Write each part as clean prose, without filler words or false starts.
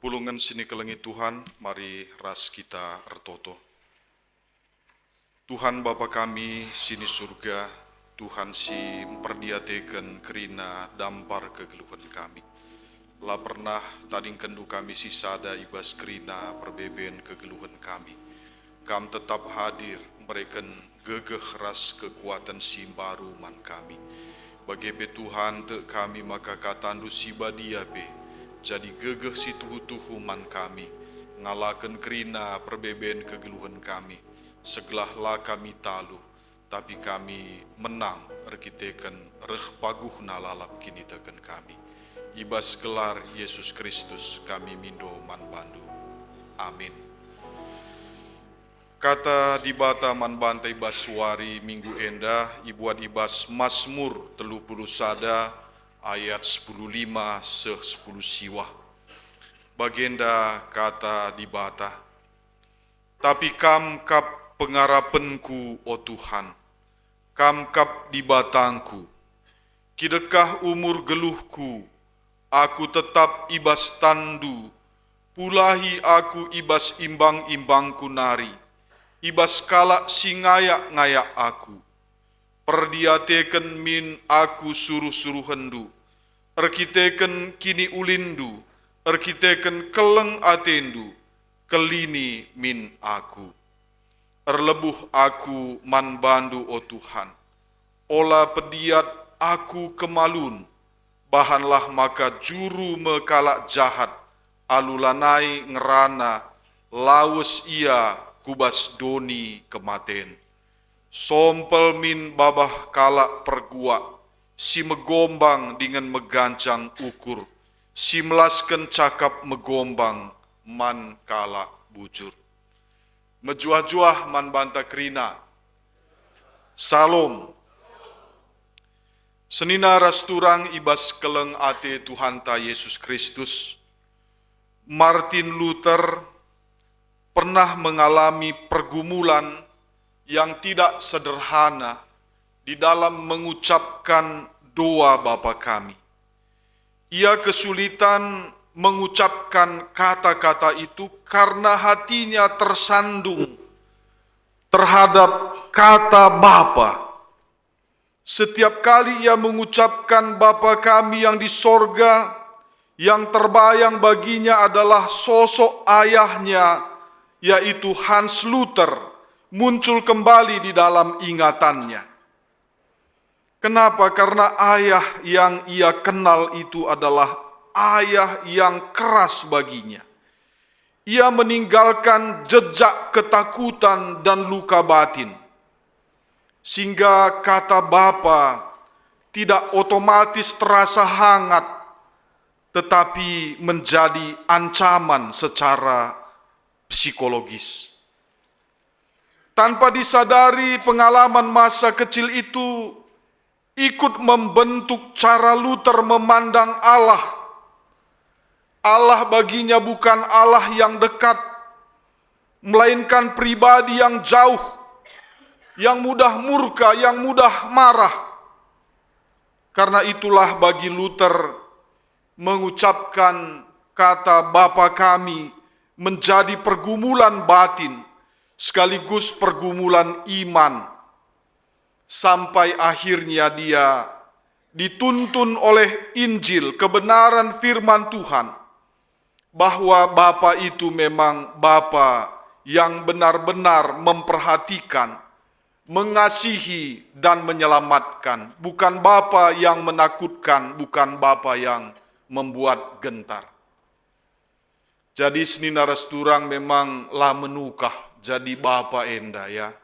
Pulungan sini kelengi Tuhan, mari ras kita ertoto. Tuhan Bapa kami sini surga, Tuhan si memperdiateken kerina dampar kegeluhan kami. La pernah tading kendu kami si sada ibas kerina perbeben kegeluhan kami. Kam tetap hadir mereken gegeh ras kekuatan si baru man kami. Bagi be Tuhan te kami maka katandu si badia be. Jadi gegeh si tuhu-tuhu man kami, ngalaken kerina perbeben kegeluhan kami, seglah la kami talu, tapi kami menang erkiteken reh paguh nalalap kini teken kami. Ibas gelar Yesus Kristus kami mindo man bandu. Amin. Kata di bata man bantai baswari minggu enda, ibuat ibas Mazmur 31 ayat 10:5 se-10 siwah. Bagenda kata di bata, tapi kam kap pengarapenku, o Tuhan, kam kap di batangku, kidekah umur geluhku, aku tetap ibas tandu, pulahi aku ibas imbang-imbangku nari, ibas kalak si ngayak-ngayak aku, perdiateken min aku suruh-suruh hendu, erkiteken kini ulindu, erkiteken keleng atendu, kelini min aku. Erlebuh aku man bandu, o Tuhan, ola pediat aku kemalun, bahanlah maka juru mekalak jahat, alulanai ngerana, lawes ia kubas doni kematen. Sompel min babah kalak perguak, si megombang dengan megancang ukur, si melasken cakap megombang man kalak bujur. Mejuah-juah man banta kerina. Salom. Senina rasturang ibas keleng ate Tuhan ta Yesus Kristus. Martin Luther pernah mengalami pergumulan yang tidak sederhana di dalam mengucapkan doa Bapa kami. Ia kesulitan mengucapkan kata-kata itu karena hatinya tersandung terhadap kata Bapa. Setiap kali ia mengucapkan Bapa kami yang di sorga, yang terbayang baginya adalah sosok ayahnya, yaitu Hans Luther, muncul kembali di dalam ingatannya. Kenapa? Karena ayah yang ia kenal itu adalah ayah yang keras baginya. Ia meninggalkan jejak ketakutan dan luka batin, sehingga kata Bapa tidak otomatis terasa hangat, tetapi menjadi ancaman secara psikologis. Tanpa disadari, pengalaman masa kecil itu ikut membentuk cara Luther memandang Allah. Allah baginya bukan Allah yang dekat, melainkan pribadi yang jauh, yang mudah murka, yang mudah marah. Karena itulah bagi Luther mengucapkan kata Bapa kami menjadi pergumulan batin, sekaligus pergumulan iman, sampai akhirnya dia dituntun oleh Injil, kebenaran firman Tuhan, bahwa Bapa itu memang Bapa yang benar-benar memperhatikan, mengasihi, dan menyelamatkan, bukan Bapa yang menakutkan, bukan Bapa yang membuat gentar. Jadi senina rasturang memang la menukah jadi Bapa enda ya.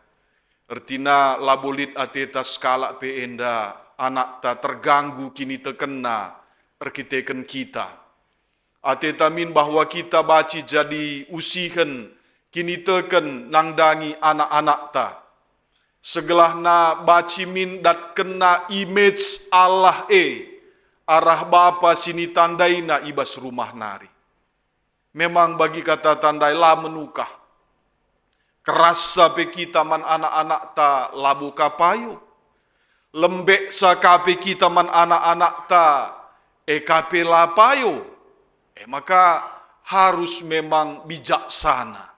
Ertina labolit ateta skala pe enda anak ta terganggu kini terkena erkiteken kita. Ateta min bahwa kita baci jadi usihen kini teken nangdangi anak-anak ta. Segelah na baci min dat kena image Allah arah Bapa sini tandai na ibas rumah nari. Memang bagi kata tandai la menukah. Keras sape kita man anak-anak ta labu kapayo. Lembek sakape kita man anak-anak ta kape lapayo. Maka harus memang bijaksana.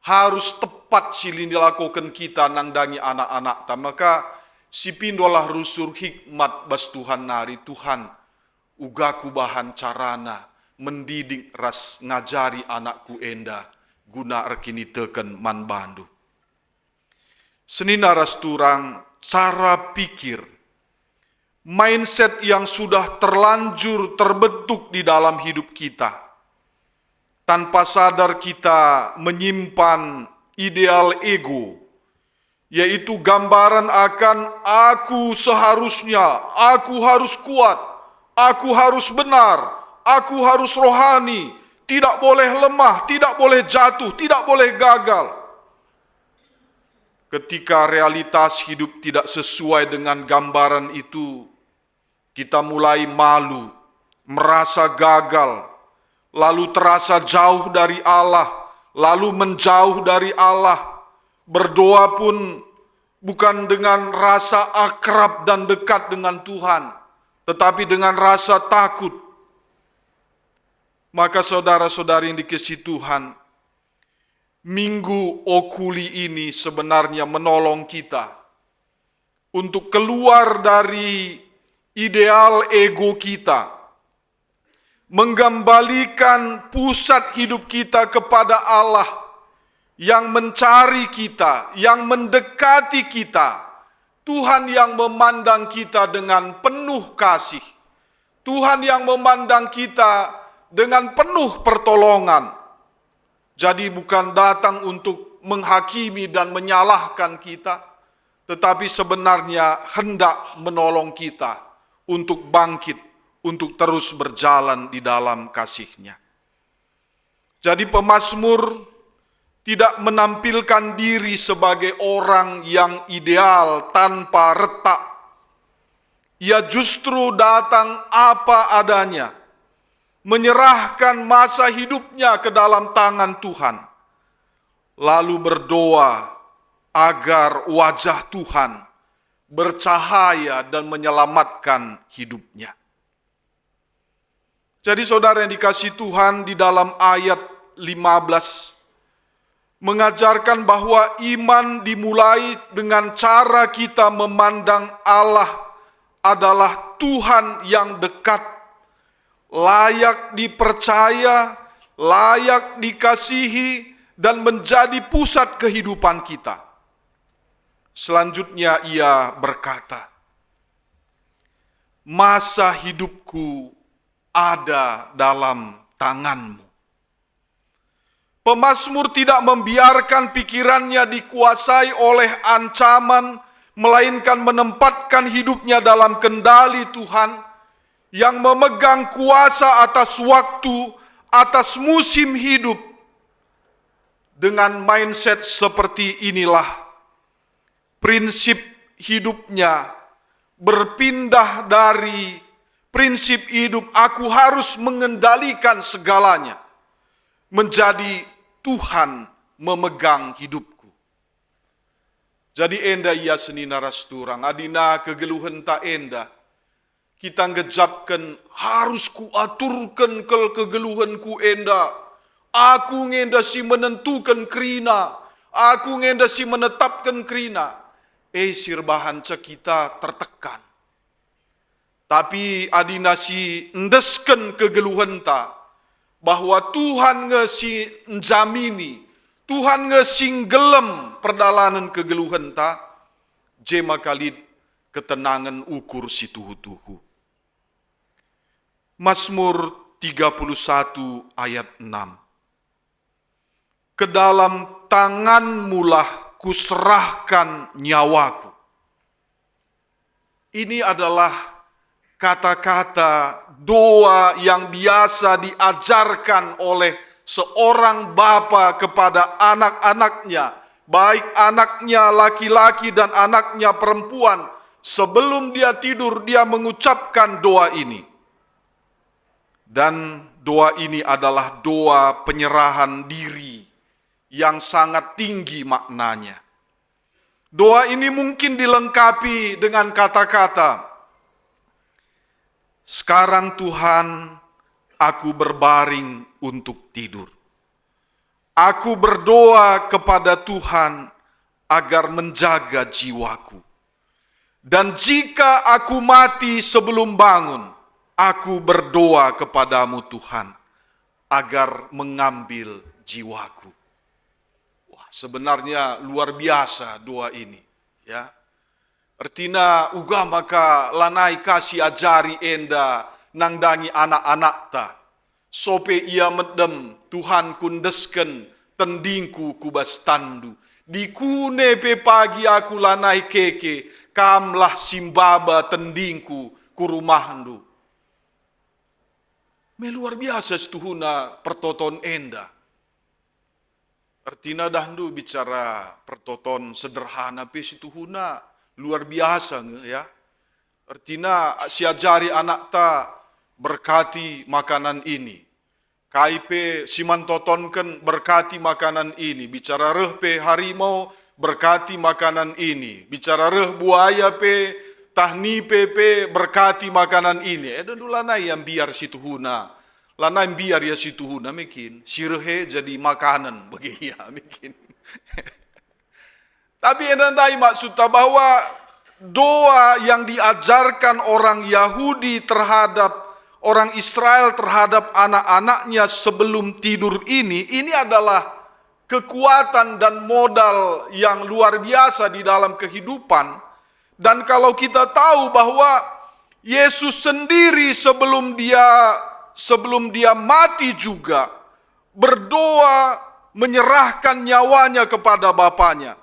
Harus tepat silin dilakukan kita nangdangi anak-anak ta. Maka si pindolah rusur hikmat bas Tuhan nari Tuhan ugaku bahan carana mendidik ras ngajari anakku enda guna rekini teken man bandu. Senina ras turang cara pikir, mindset yang sudah terlanjur terbentuk di dalam hidup kita. Tanpa sadar kita menyimpan ideal ego, yaitu gambaran akan aku seharusnya, aku harus kuat, aku harus benar, aku harus rohani, tidak boleh lemah, tidak boleh jatuh, tidak boleh gagal. Ketika realitas hidup tidak sesuai dengan gambaran itu, kita mulai malu, merasa gagal, lalu terasa jauh dari Allah, lalu menjauh dari Allah. Berdoa pun bukan dengan rasa akrab dan dekat dengan Tuhan, tetapi dengan rasa takut. Maka saudara-saudari yang dikasihi Tuhan, Minggu Okuli ini sebenarnya menolong kita untuk keluar dari ideal ego kita, menggembalikan pusat hidup kita kepada Allah yang mencari kita, yang mendekati kita. Tuhan yang memandang kita dengan penuh kasih. Tuhan yang memandang kita dengan penuh pertolongan. Jadi bukan datang untuk menghakimi dan menyalahkan kita, tetapi sebenarnya hendak menolong kita untuk bangkit, untuk terus berjalan di dalam kasih-Nya. Jadi pemazmur tidak menampilkan diri sebagai orang yang ideal tanpa retak. Ia justru datang apa adanya, menyerahkan masa hidupnya ke dalam tangan Tuhan, lalu berdoa agar wajah Tuhan bercahaya dan menyelamatkan hidupnya. Jadi saudara yang dikasihi Tuhan, di dalam ayat 15 mengajarkan bahwa iman dimulai dengan cara kita memandang Allah adalah Tuhan yang dekat, layak dipercaya, layak dikasihi, dan menjadi pusat kehidupan kita. Selanjutnya ia berkata, masa hidupku ada dalam tangan-Mu. Pemazmur tidak membiarkan pikirannya dikuasai oleh ancaman, melainkan menempatkan hidupnya dalam kendali Tuhan yang memegang kuasa atas waktu, atas musim hidup. Dengan mindset seperti inilah, prinsip hidupnya berpindah dari prinsip hidup aku harus mengendalikan segalanya, menjadi Tuhan memegang hidupku. Jadi enda ia senina rasturang, adina kegeluhan tak enda. Kita ngejapkan harus kuaturkan kegeluhanku enda. Aku ngenda si menentukan kerina, aku ngenda si menetapkan kerina. Sirbahan kita tertekan. Tapi adina si endesken kegeluhan ta, bahwa Tuhan ngesi njamini, Tuhan ngesi gelem perdalanan kegeluhan ta, jema kalid ketenangan ukur si tuhu-tuhu. Mazmur 31 ayat 6. Ke dalam tangan-Mulah kuserahkan nyawaku. Ini adalah kata-kata doa yang biasa diajarkan oleh seorang bapa kepada anak-anaknya, baik anaknya laki-laki dan anaknya perempuan. Sebelum dia tidur, dia mengucapkan doa ini. Dan doa ini adalah doa penyerahan diri yang sangat tinggi maknanya. Doa ini mungkin dilengkapi dengan kata-kata, sekarang Tuhan, aku berbaring untuk tidur. Aku berdoa kepada Tuhan agar menjaga jiwaku. Dan jika aku mati sebelum bangun, aku berdoa kepadamu Tuhan, agar mengambil jiwaku. Wah, sebenarnya luar biasa doa ini, ya. Artina uga maka lanai kasih ajari enda nangdangi anak-anak ta. Sope ia medem Tuhan kundesken tendingku kubas tandu. Dikune pe pagi aku lanai keke, kamlah simbaba tendingku kurumahandu. Meluar biasa setuhuna pertoton enda. Artina dahdu bicara pertoton sederhana pe situhuna luar biasa ya. Artina siajari anak ta berkati makanan ini. Kaipe simantotonken berkati makanan ini. Bicara reh pe harimau berkati makanan ini. Bicara reh buaya pe tahni pe berkati makanan ini. Dulu lanai yang biar situhuna. Lanai biar ya situhuna mungkin. Sirhe jadi makanan bagi ya mungkin. Tapi endandai maksudnya bahwa doa yang diajarkan orang Yahudi terhadap orang Israel terhadap anak-anaknya sebelum tidur ini adalah kekuatan dan modal yang luar biasa di dalam kehidupan. Dan kalau kita tahu bahwa Yesus sendiri sebelum dia mati juga berdoa menyerahkan nyawanya kepada Bapanya.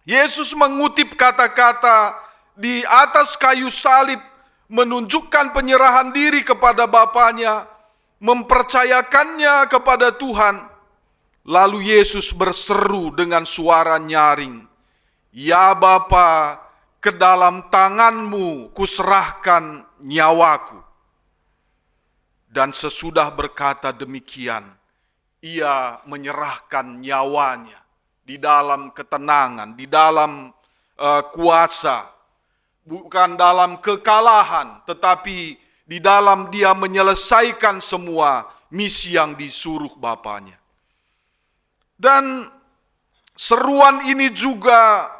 Yesus mengutip kata-kata di atas kayu salib, menunjukkan penyerahan diri kepada Bapanya, mempercayakannya kepada Tuhan. Lalu Yesus berseru dengan suara nyaring, "Ya Bapa, ke dalam tanganmu kuserahkan nyawaku." Dan sesudah berkata demikian, ia menyerahkan nyawanya di dalam ketenangan, di dalam kuasa, bukan dalam kekalahan, tetapi di dalam dia menyelesaikan semua misi yang disuruh Bapanya. Dan seruan ini juga,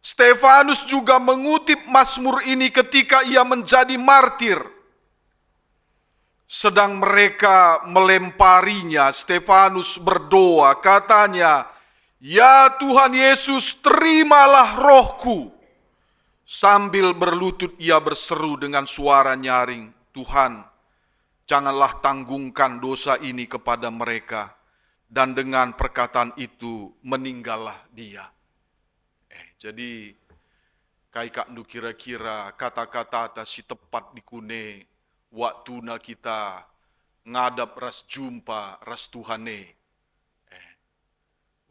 Stefanus juga mengutip Mazmur ini ketika ia menjadi martir. Sedang mereka melemparinya, Stefanus berdoa, katanya, "Ya Tuhan Yesus, terimalah rohku." Sambil berlutut ia berseru dengan suara nyaring, "Tuhan, janganlah tanggungkan dosa ini kepada mereka." Dan dengan perkataan itu meninggallah dia. Jadi kaikak ndu kira-kira kata-kata atas si tepat dikune waktu na kita ngadap ras jumpa ras Tuhane.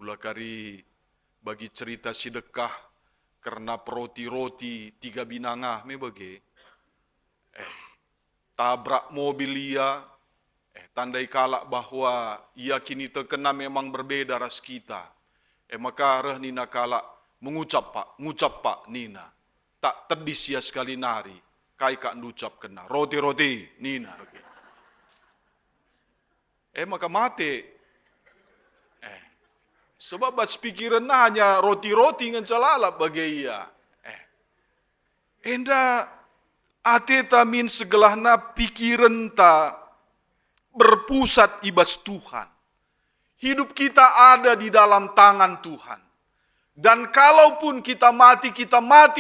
Ulah kari bagi cerita sedekah karena roti 3 binangah me bagi. Tabrak mobil ia, tandai kalak bahwa ia kini terkena memang berbeda ras kita. Maka reh nina kalak mengucap pak nina. Tak tedis ya sekali nari, kai kak nucap kena. Roti nina. Maka mati. Sebab bas pikiran hanya roti ngan calalap bagi ia. Enda ateta min segelahna pikiran ta berpusat ibas Tuhan. Hidup kita ada di dalam tangan Tuhan. Dan kalaupun kita mati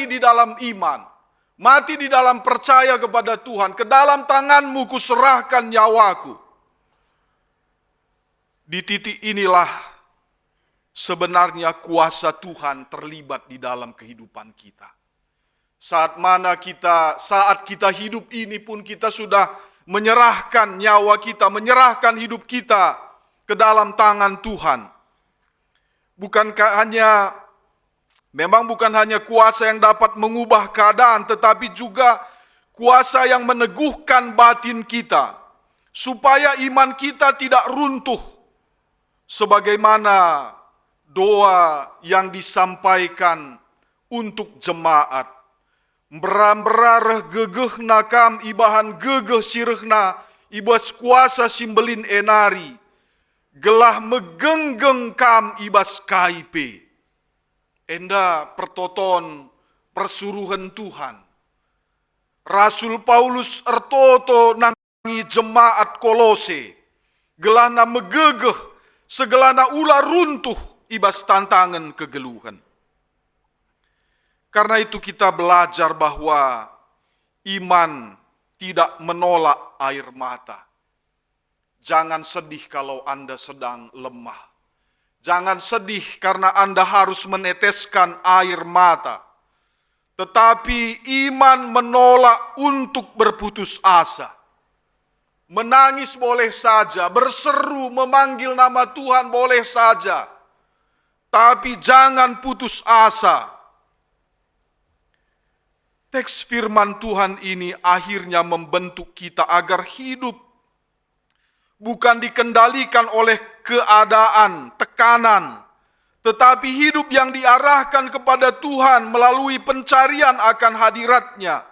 di dalam iman. Mati di dalam percaya kepada Tuhan. Ke dalam tanganmu kuserahkan nyawaku. Di titik inilah sebenarnya kuasa Tuhan terlibat di dalam kehidupan kita. Saat kita hidup ini pun kita sudah menyerahkan nyawa kita, menyerahkan hidup kita ke dalam tangan Tuhan. Bukan hanya kuasa yang dapat mengubah keadaan, tetapi juga kuasa yang meneguhkan batin kita, supaya iman kita tidak runtuh, sebagaimana doa yang disampaikan untuk jemaat. Beram-berareh gegeh nakam ibahan gegeh sirehna ibas kuasa simbelin enari, gelah megenggeng kam ibas kaipe. Enda pertoton persuruhan Tuhan. Rasul Paulus ertoto nangi jemaat Kolose, gelana megegeh, segelana ular runtuh ibas tantangan kegeluhan. Karena itu kita belajar bahwa iman tidak menolak air mata. Jangan sedih kalau Anda sedang lemah. Jangan sedih karena Anda harus meneteskan air mata. Tetapi iman menolak untuk berputus asa. Menangis boleh saja, berseru memanggil nama Tuhan boleh saja. Tapi jangan putus asa. Teks firman Tuhan ini akhirnya membentuk kita agar hidup bukan dikendalikan oleh keadaan, tekanan, tetapi hidup yang diarahkan kepada Tuhan melalui pencarian akan hadirat-Nya.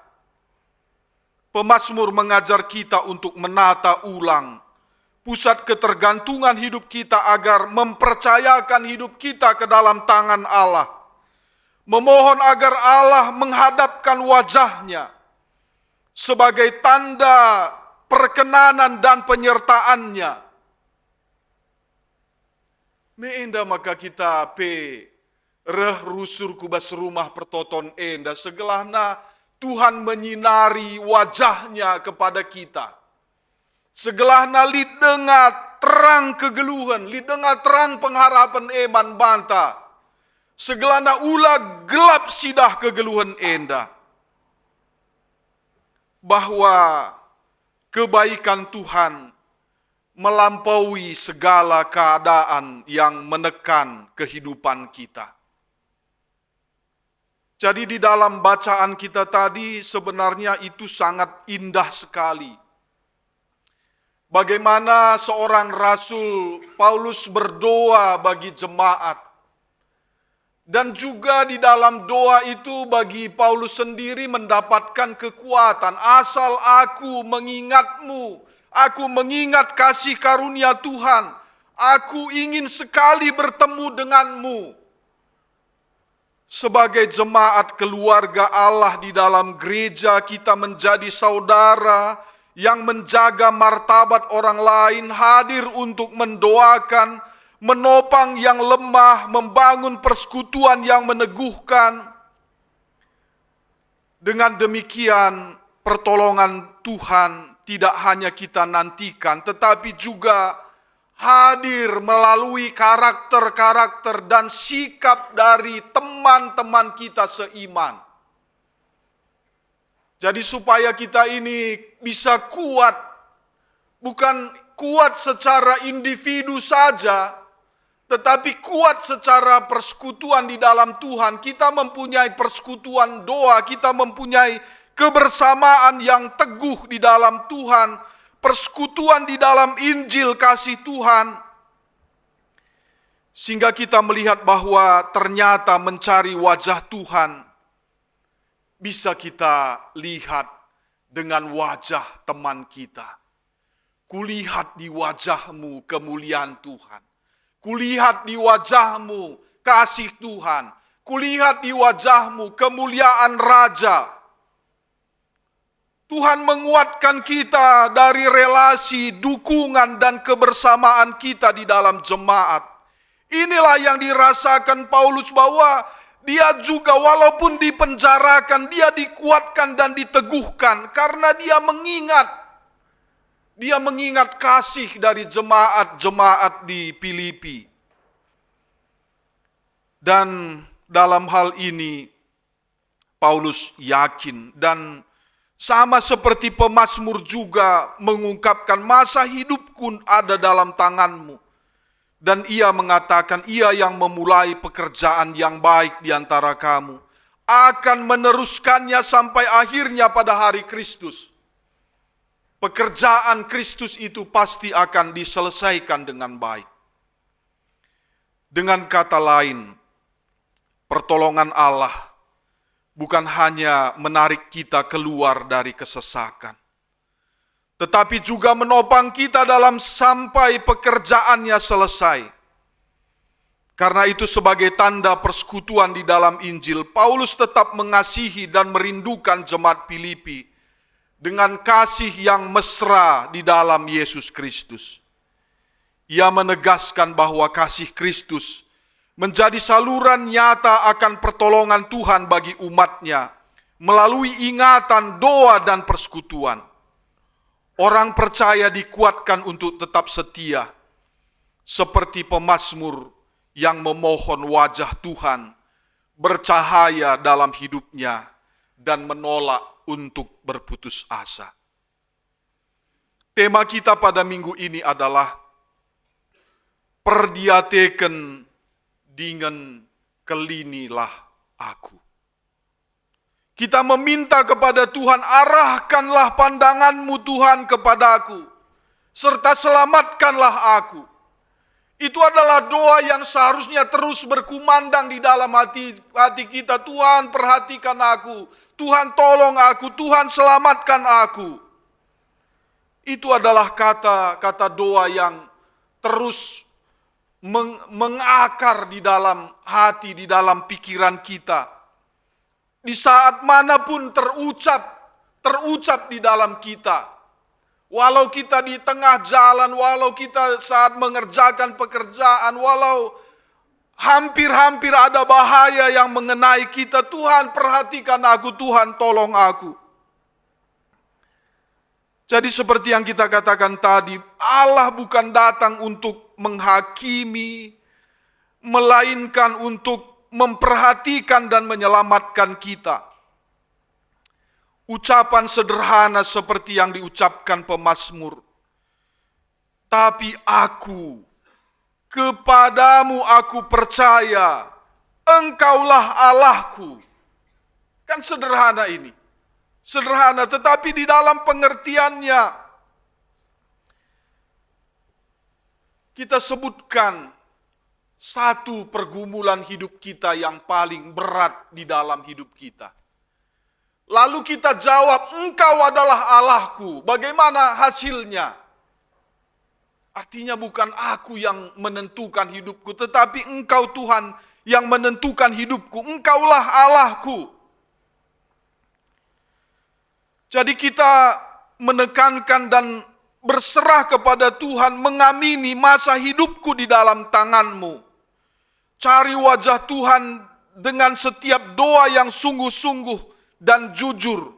Pemazmur mengajar kita untuk menata ulang pusat ketergantungan hidup kita agar mempercayakan hidup kita ke dalam tangan Allah. Memohon agar Allah menghadapkan wajah-Nya sebagai tanda perkenanan dan penyertaan-Nya. Meenda maka kita reh rusur kubas rumah pertoton enda segelahna Tuhan menyinari wajah-Nya kepada kita. Segelahna lidenga terang kegeluhan, lidenga terang pengharapan eman banta. Segelana ulah gelap sidah kegeluhan enda. Bahwa kebaikan Tuhan melampaui segala keadaan yang menekan kehidupan kita. Jadi di dalam bacaan kita tadi sebenarnya itu sangat indah sekali. Bagaimana seorang Rasul Paulus berdoa bagi jemaat. Dan juga di dalam doa itu bagi Paulus sendiri mendapatkan kekuatan. Asal aku mengingatmu, aku mengingat kasih karunia Tuhan. Aku ingin sekali bertemu denganmu. Sebagai jemaat keluarga Allah di dalam gereja kita menjadi saudara yang menjaga martabat orang lain, hadir untuk mendoakan, menopang yang lemah, membangun persekutuan yang meneguhkan. Dengan demikian, pertolongan Tuhan tidak hanya kita nantikan, tetapi juga hadir melalui karakter-karakter dan sikap dari teman-teman kita seiman. Jadi supaya kita ini bisa kuat, bukan kuat secara individu saja, tetapi kuat secara persekutuan di dalam Tuhan. Kita mempunyai persekutuan doa, kita mempunyai kebersamaan yang teguh di dalam Tuhan, persekutuan di dalam Injil kasih Tuhan. Sehingga kita melihat bahwa ternyata mencari wajah Tuhan bisa kita lihat dengan wajah teman kita. Kulihat di wajahmu kemuliaan Tuhan. Kulihat di wajahmu kasih Tuhan. Kulihat di wajahmu kemuliaan Raja. Tuhan menguatkan kita dari relasi, dukungan, dan kebersamaan kita di dalam jemaat. Inilah yang dirasakan Paulus bahwa dia juga walaupun dipenjarakan, dia dikuatkan dan diteguhkan karena dia mengingat. Dia mengingat kasih dari jemaat-jemaat di Filipi. Dan dalam hal ini Paulus yakin dan sama seperti pemazmur juga mengungkapkan masa hidupku ada dalam tanganmu. Dan ia mengatakan ia yang memulai pekerjaan yang baik di antara kamu akan meneruskannya sampai akhirnya pada hari Kristus. Pekerjaan Kristus itu pasti akan diselesaikan dengan baik. Dengan kata lain, pertolongan Allah bukan hanya menarik kita keluar dari kesesakan, tetapi juga menopang kita dalam sampai pekerjaannya selesai. Karena itu sebagai tanda persekutuan di dalam Injil, Paulus tetap mengasihi dan merindukan jemaat Filipi dengan kasih yang mesra di dalam Yesus Kristus. Ia menegaskan bahwa kasih Kristus menjadi saluran nyata akan pertolongan Tuhan bagi umatnya melalui ingatan, doa, dan persekutuan. Orang percaya dikuatkan untuk tetap setia, seperti pemazmur yang memohon wajah Tuhan bercahaya dalam hidupnya dan menolak untuk berputus asa. Tema kita pada minggu ini adalah perdiateken dengan kelinilah aku. Kita meminta kepada Tuhan, arahkanlah pandanganmu Tuhan kepadaku, serta selamatkanlah aku. Itu adalah doa yang seharusnya terus berkumandang di dalam hati kita. Tuhan, perhatikan aku. Tuhan, tolong aku. Tuhan, selamatkan aku. Itu adalah kata-kata doa yang terus mengakar di dalam hati, di dalam pikiran kita. Di saat manapun terucap di dalam kita. Walau kita di tengah jalan, walau kita saat mengerjakan pekerjaan, walau hampir-hampir ada bahaya yang mengenai kita, Tuhan perhatikan aku, Tuhan tolong aku. Jadi seperti yang kita katakan tadi, Allah bukan datang untuk menghakimi, melainkan untuk memperhatikan dan menyelamatkan kita. Ucapan sederhana seperti yang diucapkan pemazmur. Tapi aku, kepadamu aku percaya, engkaulah Allahku. Kan sederhana ini. Sederhana, tetapi di dalam pengertiannya, kita sebutkan satu pergumulan hidup kita yang paling berat di dalam hidup kita. Lalu kita jawab, engkau adalah Allahku. Bagaimana hasilnya? Artinya bukan aku yang menentukan hidupku, tetapi engkau Tuhan yang menentukan hidupku. Engkaulah Allahku. Jadi kita menekankan dan berserah kepada Tuhan, mengamini masa hidupku di dalam tangan-Mu. Cari wajah Tuhan dengan setiap doa yang sungguh-sungguh dan jujur.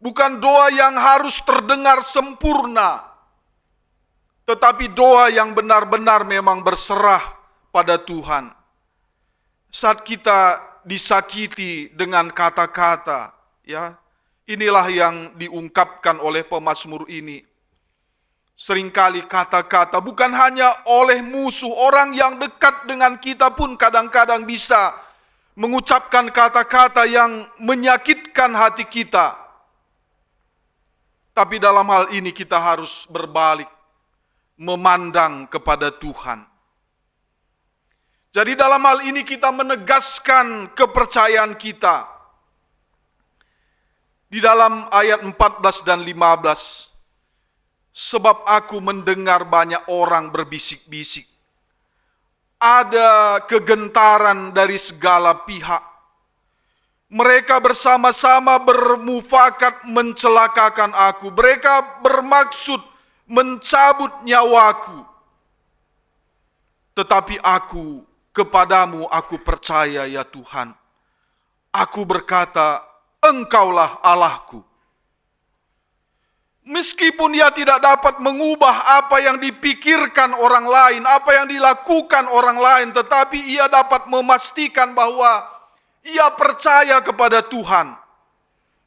Bukan doa yang harus terdengar sempurna, tetapi doa yang benar-benar memang berserah pada Tuhan. Saat kita disakiti dengan kata-kata, ya, inilah yang diungkapkan oleh pemazmur ini. Seringkali kata-kata bukan hanya oleh musuh, orang yang dekat dengan kita pun kadang-kadang bisa mengucapkan kata-kata yang menyakitkan hati kita. Tapi dalam hal ini kita harus berbalik, memandang kepada Tuhan. Jadi dalam hal ini kita menegaskan kepercayaan kita. Di dalam ayat 14 dan 15, sebab aku mendengar banyak orang berbisik-bisik. Ada kegentaran dari segala pihak. Mereka bersama-sama bermufakat mencelakakan aku. Mereka bermaksud mencabut nyawaku. Tetapi aku, kepadamu aku percaya ya Tuhan. Aku berkata, engkaulah Allahku. Meskipun ia tidak dapat mengubah apa yang dipikirkan orang lain, apa yang dilakukan orang lain, tetapi ia dapat memastikan bahwa ia percaya kepada Tuhan.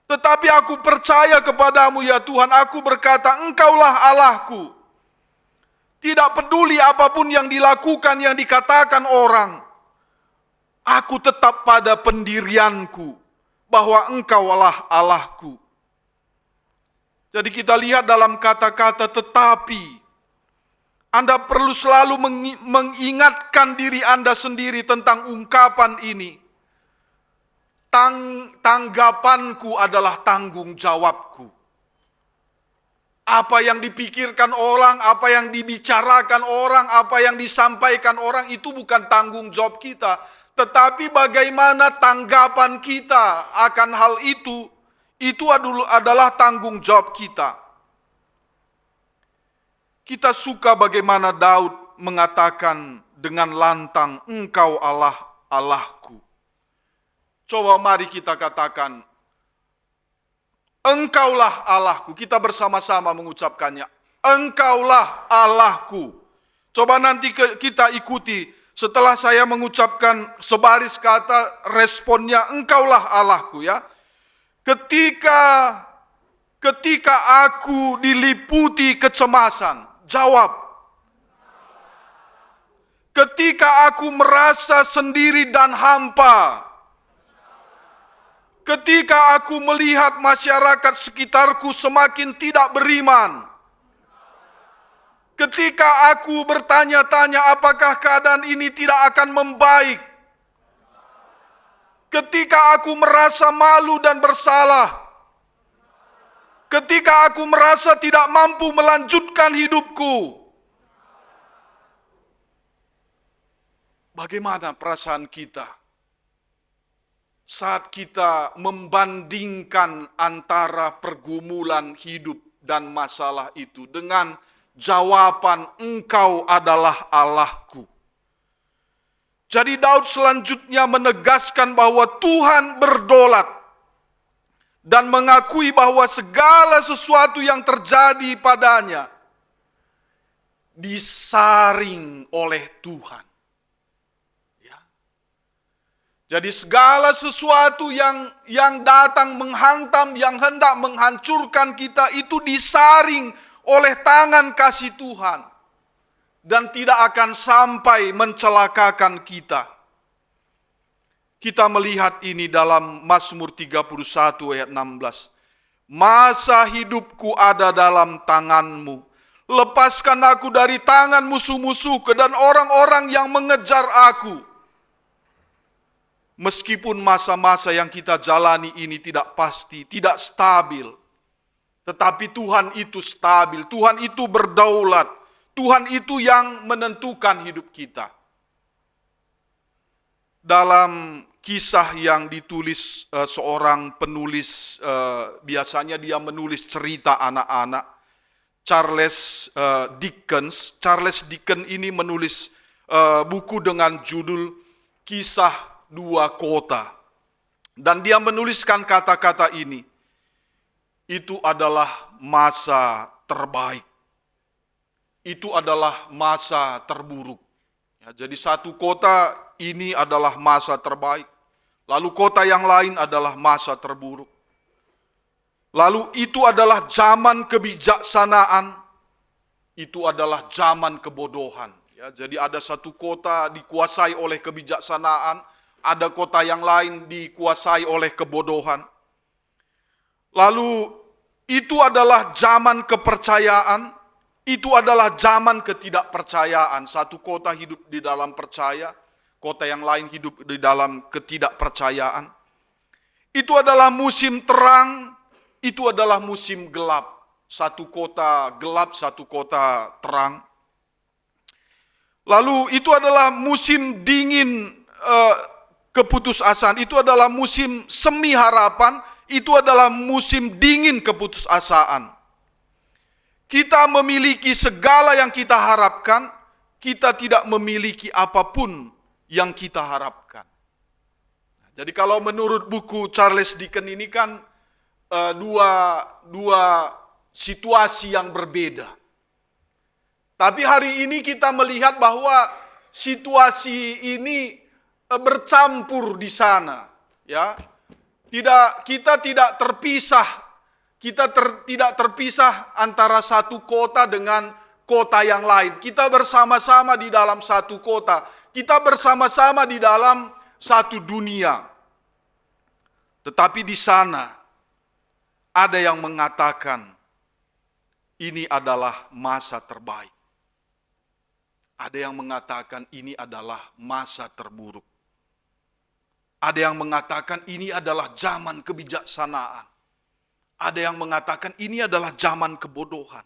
Tetapi aku percaya kepadamu ya Tuhan, aku berkata engkaulah Allahku. Tidak peduli apapun yang dilakukan, yang dikatakan orang, aku tetap pada pendirianku bahwa engkaulah Allahku. Jadi kita lihat dalam kata-kata tetapi, Anda perlu selalu mengingatkan diri Anda sendiri tentang ungkapan ini. Tanggapanku adalah tanggung jawabku. Apa yang dipikirkan orang, apa yang dibicarakan orang, apa yang disampaikan orang itu bukan tanggung jawab kita. Tetapi bagaimana tanggapan kita akan hal itu adalah tanggung jawab kita. Kita suka bagaimana Daud mengatakan dengan lantang, "Engkau Allah, Allahku." Coba mari kita katakan, "Engkaulah Allahku." Kita bersama-sama mengucapkannya. Engkaulah Allahku. Coba nanti kita ikuti. Setelah saya mengucapkan sebaris kata, responnya, "Engkaulah Allahku," ya. Ketika aku diliputi kecemasan, jawab. Ketika aku merasa sendiri dan hampa, ketika aku melihat masyarakat sekitarku semakin tidak beriman, ketika aku bertanya-tanya apakah keadaan ini tidak akan membaik, ketika aku merasa malu dan bersalah, ketika aku merasa tidak mampu melanjutkan hidupku, bagaimana perasaan kita saat kita membandingkan antara pergumulan hidup dan masalah itu dengan jawaban, "Engkau adalah Allahku"? Jadi Daud selanjutnya menegaskan bahwa Tuhan berdaulat dan mengakui bahwa segala sesuatu yang terjadi padanya disaring oleh Tuhan. Jadi segala sesuatu yang datang menghantam, yang hendak menghancurkan kita itu disaring oleh tangan kasih Tuhan. Dan tidak akan sampai mencelakakan kita. Kita melihat ini dalam Mazmur 31 ayat 16. "Masa hidupku ada dalam tangan-Mu. Lepaskan aku dari tangan musuh-musuhku dan orang-orang yang mengejar aku." Meskipun masa-masa yang kita jalani ini tidak pasti, tidak stabil, tetapi Tuhan itu stabil, Tuhan itu berdaulat, Tuhan itu yang menentukan hidup kita. Dalam kisah yang ditulis seorang penulis, biasanya dia menulis cerita anak-anak, Charles Dickens. Charles Dickens ini menulis buku dengan judul Kisah Dua Kota. Dan dia menuliskan kata-kata ini. Itu adalah masa terbaik. Itu adalah masa terburuk. Ya, jadi satu kota ini adalah masa terbaik. Lalu kota yang lain adalah masa terburuk. Lalu itu adalah zaman kebijaksanaan. Itu adalah zaman kebodohan. Ya, jadi ada satu kota dikuasai oleh kebijaksanaan. Ada kota yang lain dikuasai oleh kebodohan. Lalu itu adalah zaman kepercayaan, itu adalah zaman ketidakpercayaan. Satu kota hidup di dalam percaya, kota yang lain hidup di dalam ketidakpercayaan. Itu adalah musim terang, itu adalah musim gelap. Satu kota gelap, satu kota terang. Lalu itu adalah musim dingin, keputusasaan, itu adalah musim semi harapan, itu adalah musim dingin keputusasaan. Kita memiliki segala yang kita harapkan, kita tidak memiliki apapun yang kita harapkan. Jadi kalau menurut buku Charles Dickens ini kan dua situasi yang berbeda. Tapi hari ini kita melihat bahwa situasi ini bercampur di sana, ya. Kita tidak terpisah. Tidak terpisah antara satu kota dengan kota yang lain. Kita bersama-sama di dalam satu kota. Kita bersama-sama di dalam satu dunia. Tetapi di sana ada yang mengatakan ini adalah masa terbaik. Ada yang mengatakan ini adalah masa terburuk. Ada yang mengatakan ini adalah zaman kebijaksanaan. Ada yang mengatakan ini adalah zaman kebodohan.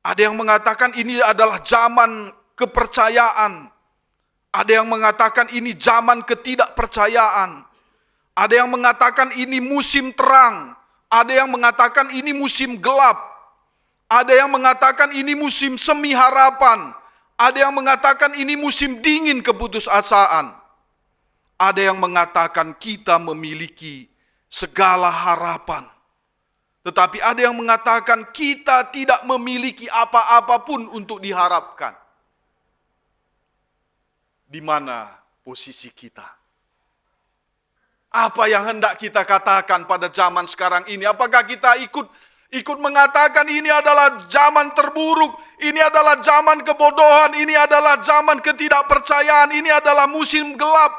Ada yang mengatakan ini adalah zaman kepercayaan. Ada yang mengatakan ini zaman ketidakpercayaan. Ada yang mengatakan ini musim terang. Ada yang mengatakan ini musim gelap. Ada yang mengatakan ini musim semi harapan. Ada yang mengatakan ini musim dingin keputusasaan. Ada yang mengatakan kita memiliki segala harapan. Tetapi ada yang mengatakan kita tidak memiliki apa-apa pun untuk diharapkan. Di mana posisi kita? Apa yang hendak kita katakan pada zaman sekarang ini? Apakah kita ikut mengatakan ini adalah zaman terburuk, ini adalah zaman kebodohan, ini adalah zaman ketidakpercayaan, ini adalah musim gelap.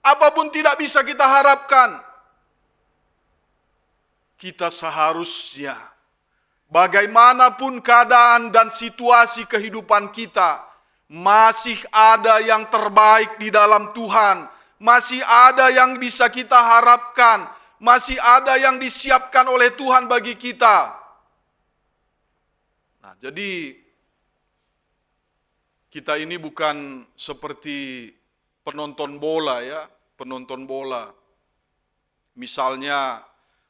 Apapun tidak bisa kita harapkan. Kita seharusnya, bagaimanapun keadaan dan situasi kehidupan kita, masih ada yang terbaik di dalam Tuhan. Masih ada yang bisa kita harapkan. Masih ada yang disiapkan oleh Tuhan bagi kita. Nah, jadi kita ini bukan seperti penonton bola ya, penonton bola. Misalnya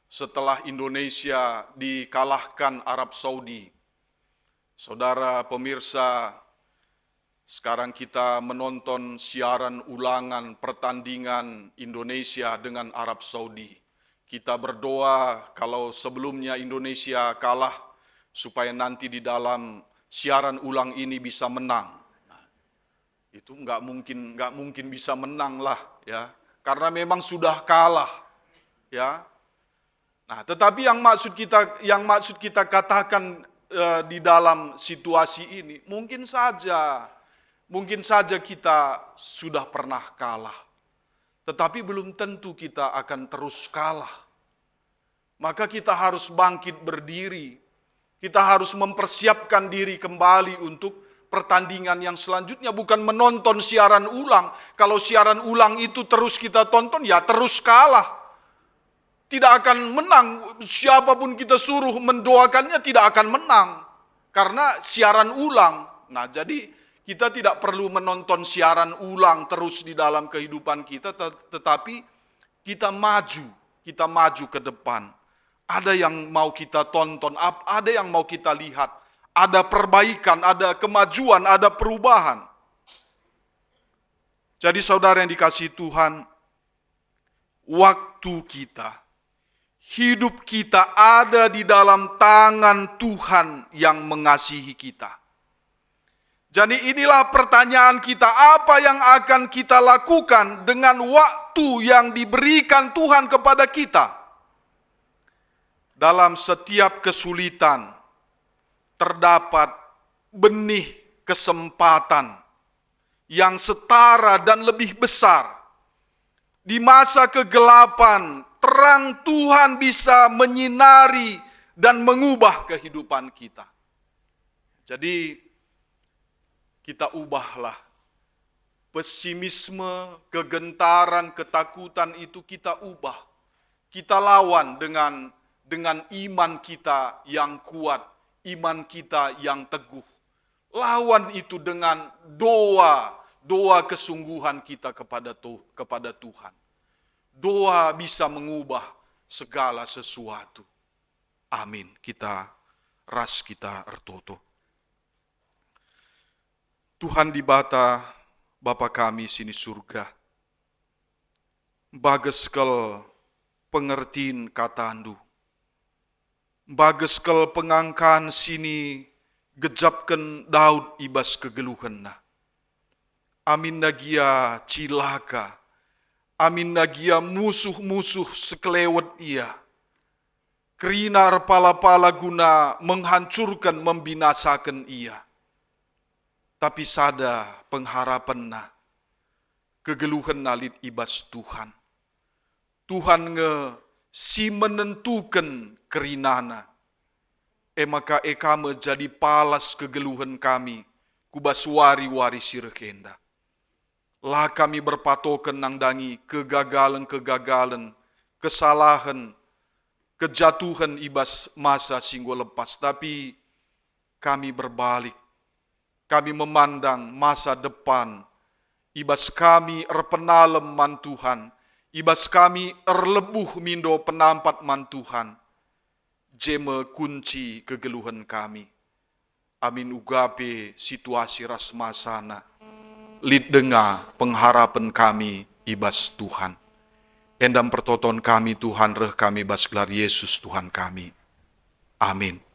setelah Indonesia dikalahkan Arab Saudi. Saudara pemirsa, sekarang kita menonton siaran ulangan pertandingan Indonesia dengan Arab Saudi. Kita berdoa kalau sebelumnya Indonesia kalah, supaya nanti di dalam siaran ulang ini bisa menang. Nah, itu nggak mungkin bisa menang lah ya, karena memang sudah kalah ya. Nah, tetapi yang maksud kita katakan di dalam situasi ini, mungkin saja kita sudah pernah kalah. Tetapi belum tentu kita akan terus kalah. Maka kita harus bangkit berdiri. Kita harus mempersiapkan diri kembali untuk pertandingan yang selanjutnya, bukan menonton siaran ulang. Kalau siaran ulang itu terus kita tonton, ya terus kalah. Tidak akan menang, siapapun kita suruh mendoakannya tidak akan menang. Karena siaran ulang. Nah, jadi kita tidak perlu menonton siaran ulang terus di dalam kehidupan kita, tetapi kita maju ke depan. Ada yang mau kita tonton, ada yang mau kita lihat. Ada perbaikan, ada kemajuan, ada perubahan. Jadi saudara yang dikasihi Tuhan, waktu kita, hidup kita ada di dalam tangan Tuhan yang mengasihi kita. Jadi inilah pertanyaan kita, apa yang akan kita lakukan dengan waktu yang diberikan Tuhan kepada kita? Dalam setiap kesulitan terdapat benih kesempatan yang setara dan lebih besar. Di masa kegelapan, terang Tuhan bisa menyinari dan mengubah kehidupan kita. Jadi kita ubahlah pesimisme, kegentaran, ketakutan itu kita ubah. Kita lawan dengan iman kita yang kuat, iman kita yang teguh. Lawan itu dengan doa kesungguhan kita kepada Tuhan. Doa bisa mengubah segala sesuatu. Amin. Kita ertoto. Tuhan di bata Bapa kami sini surga. Bageskel pengertiin katandu. Bageskel pengangkan sini gejapkan Daud ibas kegeluhenna. Amin nagia cilaka. Amin nagia musuh-musuh sekelewet ia. Krinar pala-pala guna menghancurkan, membinasakan ia. Tapi sada pengharapan na, kegeluhan nalit ibas Tuhan. Tuhan si menentukan kerinana. Maka kami jadi palas kegeluhan kami, kubas wari-wari sirkenda. Lah kami berpatokan nangdangi kegagalan-kegagalan, kesalahan, kejatuhan ibas masa singgo lepas, tapi kami berbalik. Kami memandang masa depan. Ibas kami erpenalem man Tuhan. Ibas kami erlebuh mindo penampat man Tuhan. Jeme kunci kegeluhan kami. Amin ugape situasi rasmasana. Lid denga pengharapan kami ibas Tuhan. Endam pertoton kami Tuhan reh kami bas gelar Yesus Tuhan kami. Amin.